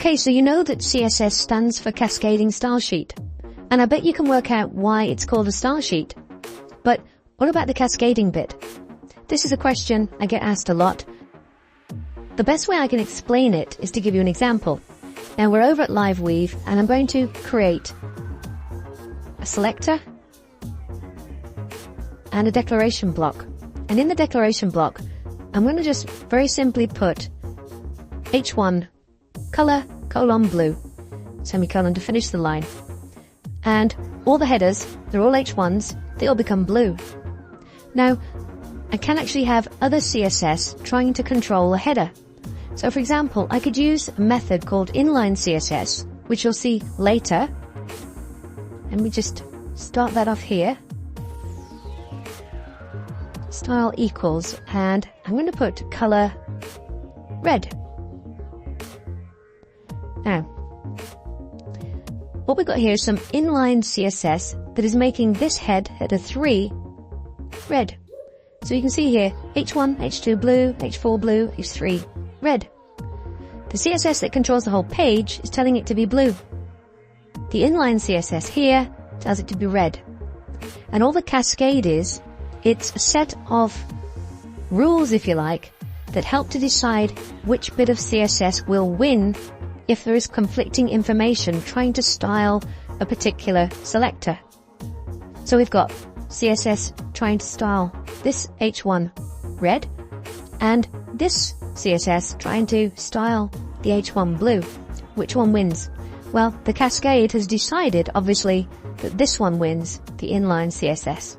Okay, so you know that CSS stands for Cascading Style Sheet. And I bet you can work out why it's called a style sheet. But what about the cascading bit? This is a question I get asked a lot. The best way I can explain it is to give you an example. Now we're over at LiveWeave and I'm going to create a selector and a declaration block. And in the declaration block, I'm going to just very simply put H1 color, :blue, semicolon to finish the line. And all the headers, they're all H1s, they all become blue. Now, I can actually have other CSS trying to control a header. So for example, I could use a method called inline CSS, which you'll see later. And we just start that off here. Style equals, and I'm going to put color red. Now, what we've got here is some inline CSS that is making this header 3 red. So you can see here, H1, H2 blue, H4 blue, H3 red. The CSS that controls the whole page is telling it to be blue. The inline CSS here tells it to be red. And all the cascade is, it's a set of rules, if you like, that help to decide which bit of CSS will win if there is conflicting information trying to style a particular selector. So we've got CSS trying to style this H1 red and this CSS trying to style the H1 blue. Which one wins? Well, the cascade has decided, obviously, that this one wins, the inline CSS.